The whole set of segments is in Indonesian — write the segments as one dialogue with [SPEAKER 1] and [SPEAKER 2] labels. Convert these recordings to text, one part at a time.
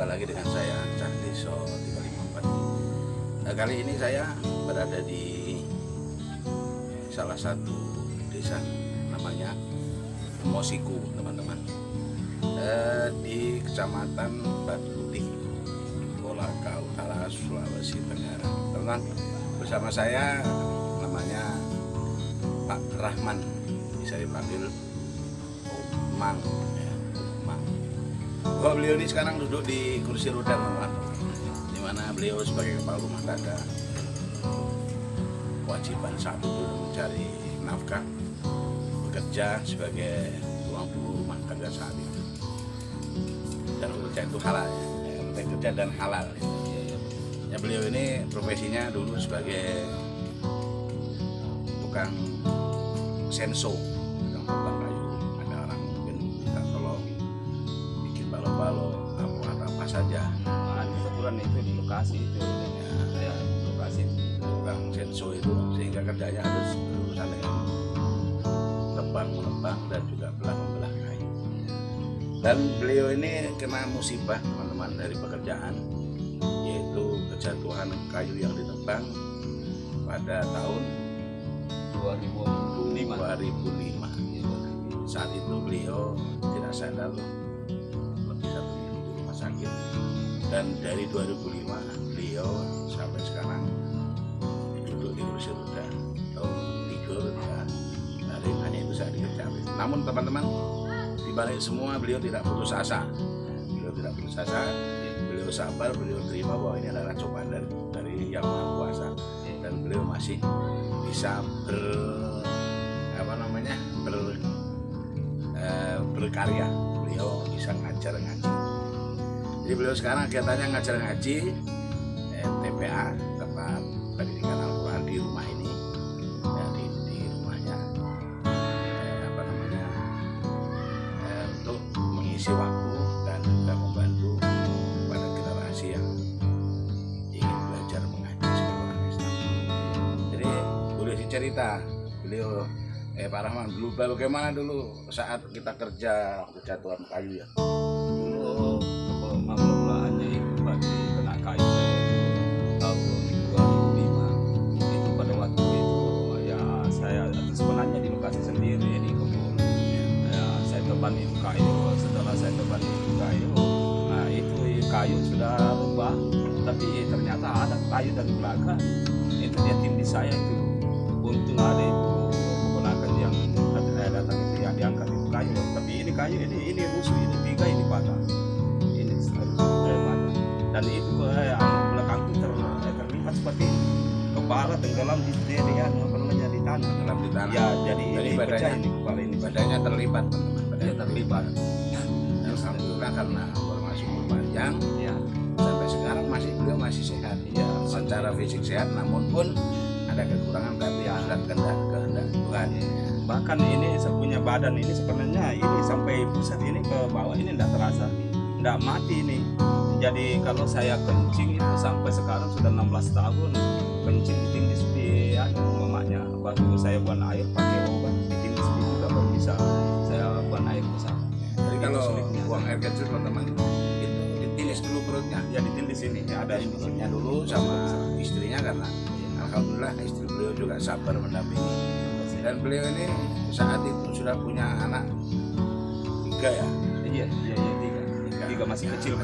[SPEAKER 1] Jumpa lagi dengan saya Cahdeso 354. Nah, kali ini saya berada di salah satu desa namanya Mosiku, teman-teman, di Kecamatan Batutik, Kolaka Utara, Sulawesi Tenggara. Teman, bersama saya namanya Pak Rahman, bisa dipanggil Mang. Bahwa beliau ini sekarang duduk di kursi roda, teman-teman, di mana beliau sebagai kepala rumah tangga, kewajiban saat itu mencari nafkah, bekerja sebagai tuang puluh rumah tangga saat itu. Dan bekerja itu halal, ya, bekerja dan halal. Ya, beliau ini profesinya dulu sebagai tukang senso, tukang kayu. Ada orang mungkin minta tolong bikin balok-balok atau apa saja.
[SPEAKER 2] Nah, kebetulan itu di lokasi itu, ya, lokasi
[SPEAKER 1] Tukang senso itu, sehingga kerjanya harus berurusan dengan menebang dan juga belah kayu. Dan beliau ini kena musibah, teman-teman, dari pekerjaan, yaitu kejatuhan kayu yang ditebang pada tahun 2005. Saat itu beliau tidak sadar, lebih 1 minggu di rumah sakit. Dan dari 2005 beliau sampai sekarang duduk di kursi roda atau tidur, ya, dari hanya itu saya dikejar. Namun teman-teman, di balik semua beliau tidak putus asa. Beliau sabar, beliau terima bahwa ini adalah cobaan dari Yang Maha Kuasa, dan beliau masih bisa berkarya. Beliau bisa ngajar ngaji. Jadi beliau sekarang kegiatannya ngajar ngaji, TPA, tempat pendidikan Al-Quran, di rumah ini, ya, di rumahnya, untuk mengisi waktu dan juga membantu pada generasi yang ingin belajar mengaji sebagai orang Islam. Jadi boleh dicerita beliau, Pak Rahman, dulu bagaimana dulu saat kita kerja kejatuhan kayu, ya?
[SPEAKER 2] dulu pengelolaannya itu bagi kena kayu tahun 2005. Itu pada waktu itu ya saya sebenarnya di lokasi sendiri di kebun. Ya, saya teban itu kayu. Setelah saya teban itu kayu, nah itu kayu sudah rubah, tapi ternyata ada kayu dari belakang. Itu dia tindih saya itu. Untung ada itu keponakan yang datang itu yang diangkat itu kayu. Tapi ini kayu ini rusuh, ini 3 ini patah. Ini patah. Dan itu belakang itu terlihat seperti kepala tenggelam di tanah.
[SPEAKER 1] Dalam di tanah.
[SPEAKER 2] Ya, jadi ini pecah
[SPEAKER 1] badannya,
[SPEAKER 2] ini kepala ini.
[SPEAKER 1] badannya terlibat, teman-teman.
[SPEAKER 2] Badannya terlibat.
[SPEAKER 1] Alhamdulillah, karena informasi panjang,
[SPEAKER 2] Ya,
[SPEAKER 1] sampai sekarang beliau masih sehat.
[SPEAKER 2] ya.
[SPEAKER 1] Secara fisik sehat, namun pun ada kekurangan, tapi
[SPEAKER 2] Ya.
[SPEAKER 1] sudah kehendak Tuhan.
[SPEAKER 2] Bahkan ini saya punya badan ini sebenarnya ini sampai pusat ini ke bawah ini tidak terasa, tidak mati ini. Jadi kalau saya kencing itu sampai sekarang sudah 16 tahun kencing ditindis di mamanya. Baru saya buang air pakai obat ditindis di juga baru bisa saya buang air ke sana.
[SPEAKER 1] Jadi
[SPEAKER 2] Itu
[SPEAKER 1] kalau
[SPEAKER 2] sulitnya.
[SPEAKER 1] buang air kecil, teman-teman, itu ditindis dulu perutnya.
[SPEAKER 2] Ya ditindis ini ya, ada ini
[SPEAKER 1] Perutnya dulu sama istrinya, karena alhamdulillah istri beliau juga sabar mendampingi. Dan beliau ini saat itu sudah punya anak 3, ya.
[SPEAKER 2] Iya 3 masih kecil.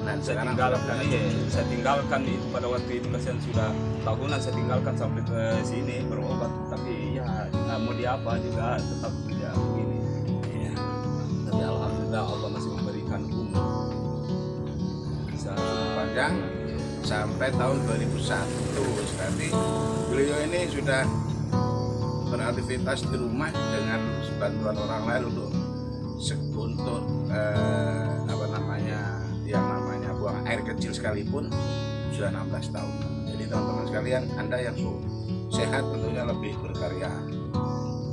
[SPEAKER 1] Dan
[SPEAKER 2] Saya
[SPEAKER 1] sekarang
[SPEAKER 2] tinggalkan, saya tinggalkan itu pada waktu itu kasihan sudah tahunan saya tinggalkan sampai ke sini berobat, tapi ya mau diapa juga tetap ya begini.
[SPEAKER 1] ya,
[SPEAKER 2] Tapi alhamdulillah Allah masih memberikan umur bisa
[SPEAKER 1] panjang sampai tahun 2001. Berarti beliau ini sudah beraktivitas di rumah dengan bantuan orang lain untuk yang namanya buang air kecil sekalipun sudah 16 tahun. Jadi teman-teman sekalian, Anda yang sehat tentunya lebih berkarya.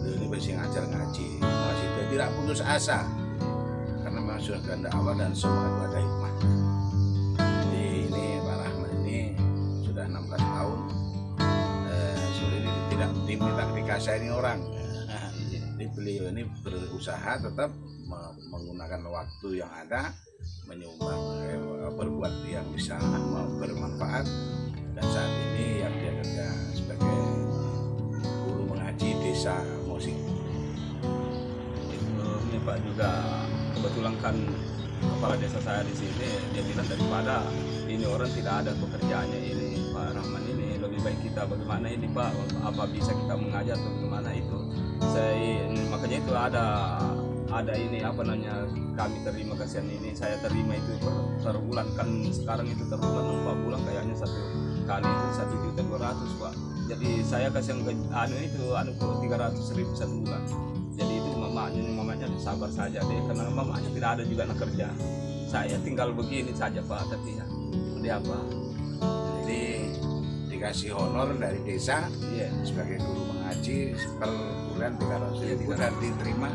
[SPEAKER 1] Beliau ini masih ngajar ngaji, masih tidak putus asa, karena memang sudah kehendak Allah dan semua itu ada hikmah. Jadi ini Pak Rahman ini sudah 16 tahun, sudah tidak diminta dikasihani orang. Jadi beliau ini berusaha tetap menggunakan waktu yang ada, menyumbang berbuat yang bisa bermanfaat. Dan saat ini yang dia kerja sebagai guru mengaji desa Mosing.
[SPEAKER 2] Ini Pak juga kebetulan kan kepala desa saya di sini, dia bilang daripada ini orang tidak ada pekerjaannya ini Pak Rahman, ini lebih baik kita bagaimana ini Pak, apa bisa kita mengajar atau bagaimana itu. Makanya itu ada ini apa namanya, kami terima kasihan ini, saya terima itu per bulan kan, sekarang itu terbulan 4 bulan kayaknya satu kali itu 1.200.000 Pak. Jadi saya kasih yang itu 300.000 satu bulan. Jadi itu mamanya sabar saja deh, karena mamanya tidak ada juga nak kerja. Saya tinggal begini saja Pak, tapi ya udah apa.
[SPEAKER 1] Jadi dikasih honor dari desa
[SPEAKER 2] Iya.
[SPEAKER 1] sebagai guru mengaji per bulan 300.000 dan diterima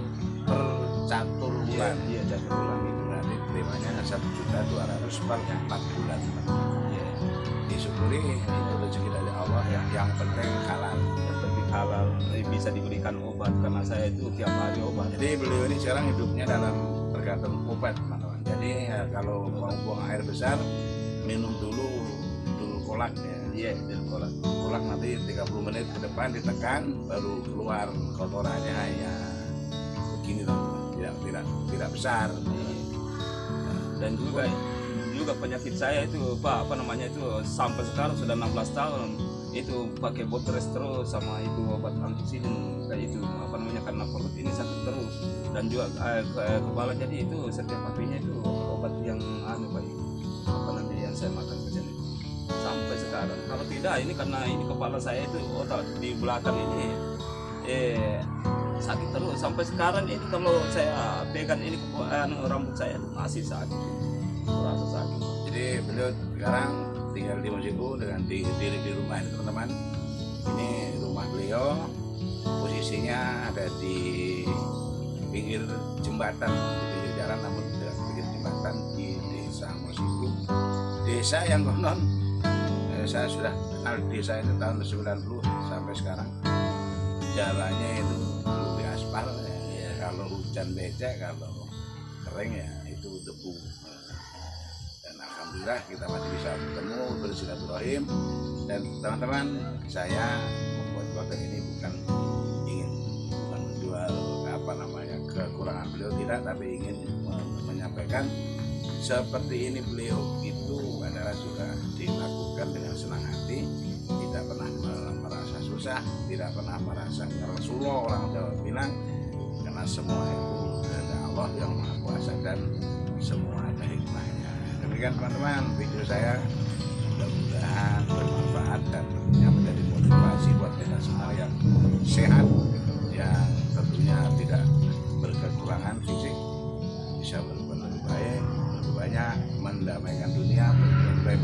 [SPEAKER 1] per catur bulan.
[SPEAKER 2] Iya, satu bulan itu.
[SPEAKER 1] Berarti terimanya 1.200.000 per 4 bulan.
[SPEAKER 2] Iya.
[SPEAKER 1] Disyukuri itu rezeki dari Allah, yang penting halal.
[SPEAKER 2] Yang penting halal, bisa diberikan obat karena saya itu tiap hari obat.
[SPEAKER 1] Jadi beliau ini sekarang hidupnya dalam tergantung obat, teman-teman. Jadi ya, kalau mau buang air besar, minum dulu kolak ya.
[SPEAKER 2] Iya, dan kolak.
[SPEAKER 1] Kolak nanti 30 menit ke depan ditekan, baru keluar kotorannya ya begini, teman-teman. Tidak besar.
[SPEAKER 2] Dan juga penyakit saya itu Pak, apa namanya itu, sampai sekarang sudah 16 tahun itu pakai botres terus sama itu obat ampicillin kayak itu, apa namanya, karena perut ini sakit terus dan juga kepala. Jadi itu setiap harinya itu obat yang Pak, apa nanti yang saya makan kecil itu sampai sekarang. Kalau tidak ini karena ini kepala saya itu otak di belakang ini sakit terus sampai sekarang. Ini kalau saya pegang ini rambut saya masih sakit, terasa sakit.
[SPEAKER 1] Jadi beliau sekarang tinggal di Mosiku dengan diri di rumah ini, teman-teman. Ini rumah beliau, posisinya ada di pinggir jembatan, di pinggir jalan, namun tidak di pinggir jembatan di desa Mosiku. Desa yang konon saya sudah kenal desa itu tahun 90 sampai sekarang. Jalannya itu belum diaspal ya, kalau hujan becek, kalau kering ya itu debu. Dan alhamdulillah kita masih bisa bertemu, bersilaturahim. Dan teman-teman, saya membuat podcast ini bukan menjual apa namanya kekurangan beliau, tidak, tapi ingin menyampaikan seperti ini beliau itu adalah sudah dilakukan dengan senang hati, tidak pernah merasa susah, tidak pernah merasa Rasulullah, orang Jawa bilang, karena semua itu ada Allah yang Maha Kuasa dan semua ada hikmahnya. Demikian teman-teman video saya, mudah-mudahan bermanfaat dan tentunya menjadi motivasi buat kita semua yang sehat, yang tentunya tidak berkekurangan fisik, bisa berbuat lebih baik, lebih banyak, mendamaikan dunia, berbuat baik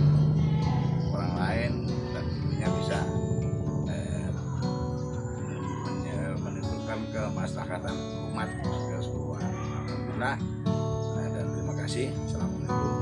[SPEAKER 1] orang lain, dan tentunya bisa menimbulkan kemaslahatan umat keseluruhan. Alhamdulillah, dan terima kasih. Assalamualaikum.